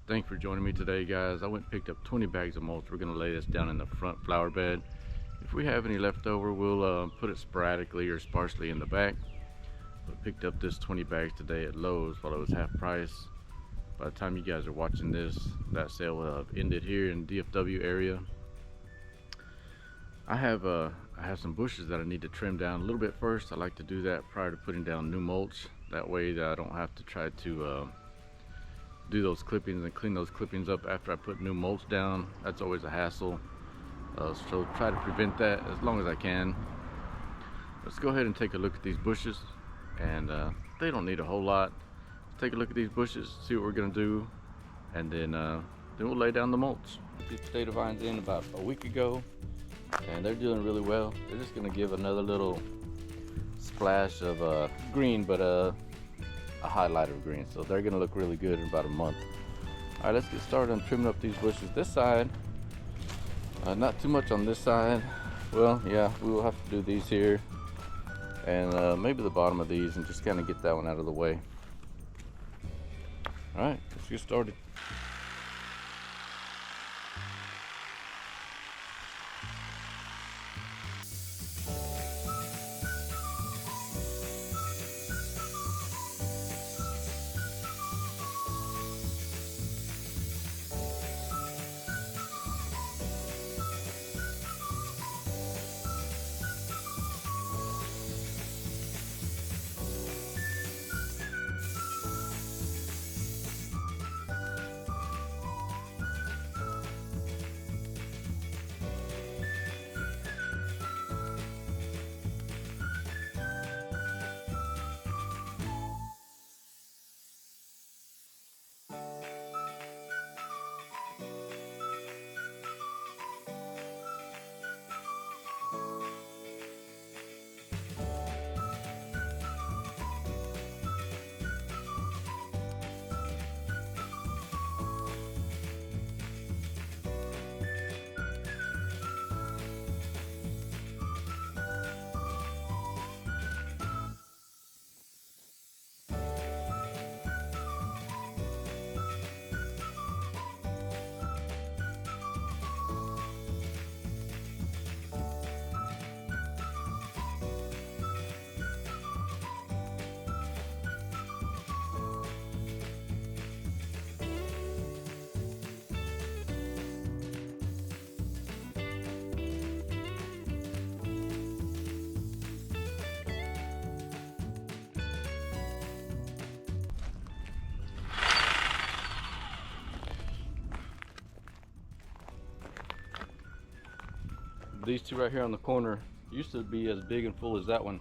Thanks for joining me today, guys. I went and picked up 20 bags of mulch. We're going to lay this down in the front flower bed. If we have any left over, we'll put it sporadically or sparsely in the back. But picked up this 20 bags today at Lowe's while it was half price. By the time you guys are watching this, that sale will have ended here in the DFW area. I have some bushes that I need to trim down a little bit first. I like to do that prior to putting down new mulch. That way that I don't have to try to do those clippings and clean those clippings up after I put new mulch down. That's always a hassle. So try to prevent that as long as I can. Let's go ahead and take a look at these bushes, and they don't need a whole lot. Let's take a look at these bushes, see what we're gonna do, and then we'll lay down the mulch. These potato vines in about a week ago, and they're doing really well. They're just gonna give another little splash of green, but a highlight of green, so they're gonna look really good in about a month. All right, let's get started on trimming up these bushes. This side, not too much on this side. Well, yeah, we will have to do these here, and maybe the bottom of these, and just kind of get that one out of the way. All right, let's get started. These two right here on the corner used to be as big and full as that one,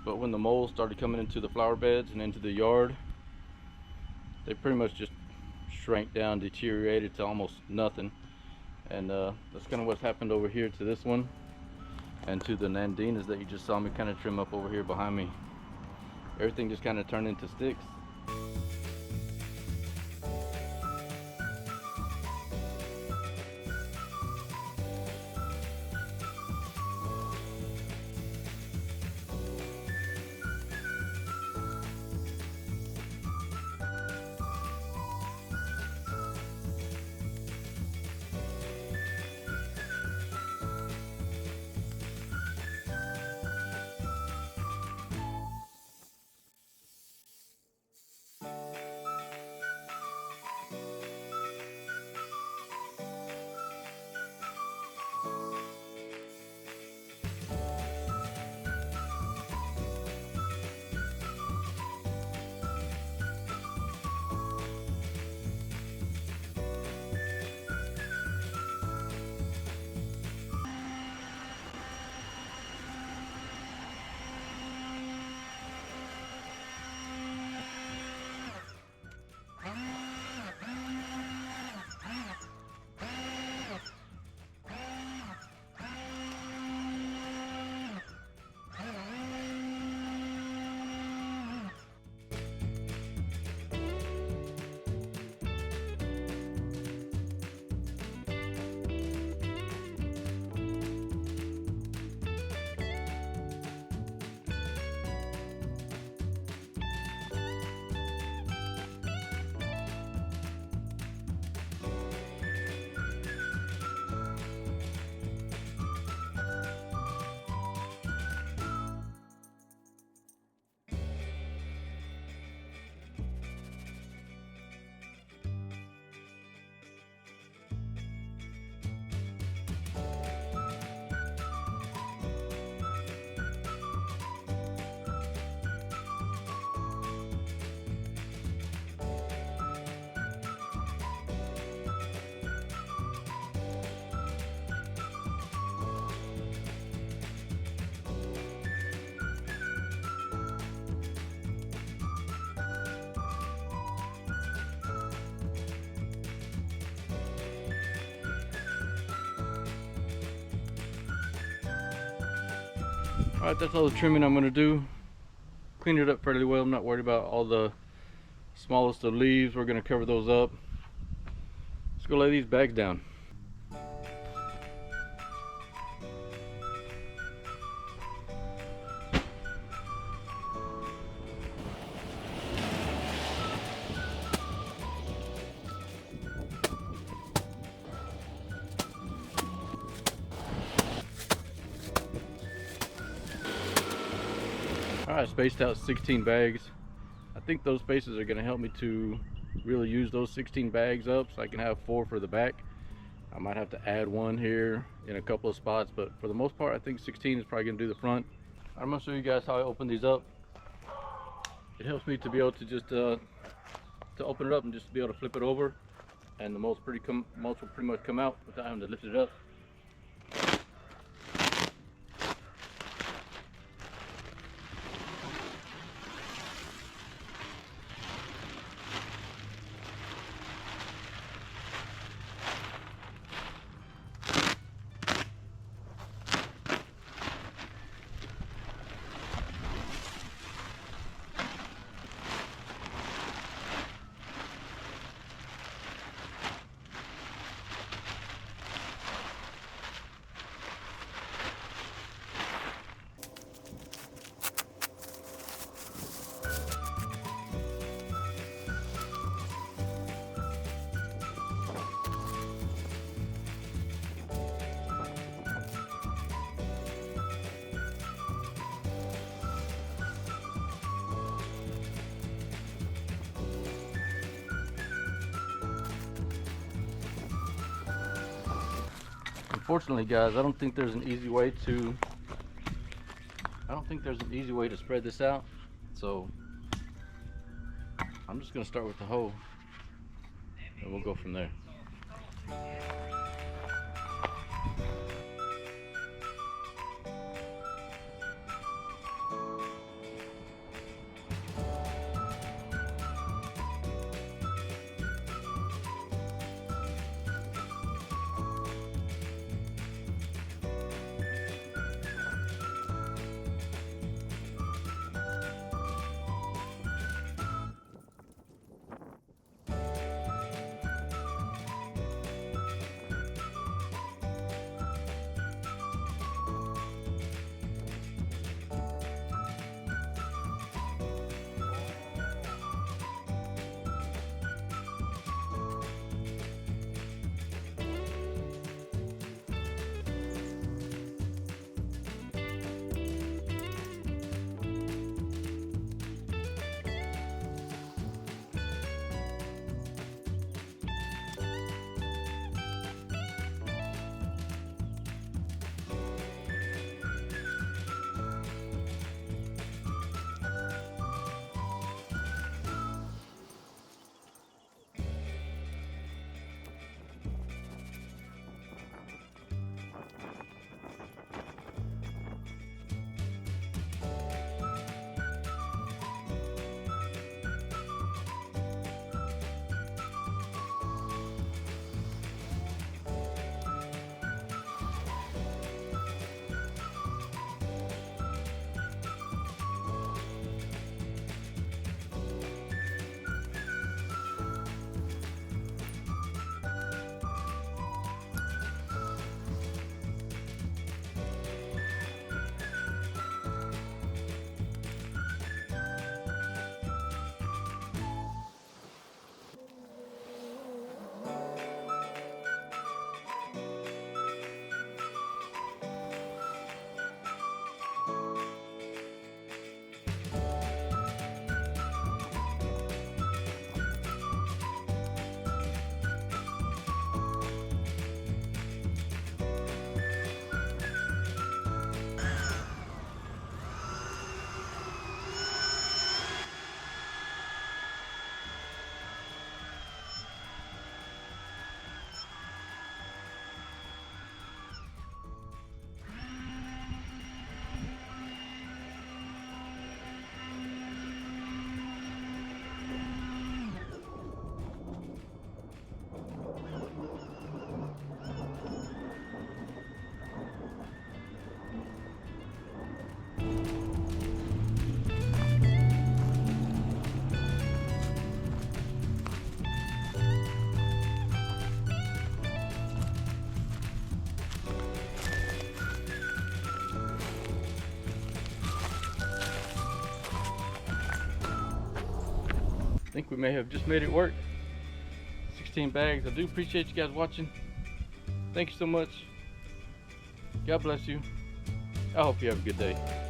but when the moles started coming into the flower beds and into the yard, they pretty much just shrank down, deteriorated to almost nothing. And that's kind of what's happened over here to this one and to the nandinas that you just saw me kind of trim up over here behind me. Everything just kind of turned into sticks. Alright, that's all the trimming I'm going to do. Cleaned it up fairly well. I'm not worried about all the smallest of leaves. We're going to cover those up. Let's go lay these bags down. Alright, spaced out 16 bags. I think those spaces are going to help me to really use those 16 bags up so I can have 4 for the back. I might have to add 1 here in a couple of spots, but for the most part I think 16 is probably going to do the front. I'm going to show you guys how I open these up. It helps me to be able to just to open it up and just be able to flip it over, and the mulch will pretty much come out without having to lift it up. Unfortunately, guys, I don't think there's an easy way to spread this out. So I'm just gonna start with the hoe and we'll go from there. I think we may have just made it work. 16 bags. I do appreciate you guys watching. Thank you so much. God bless you. I hope you have a good day.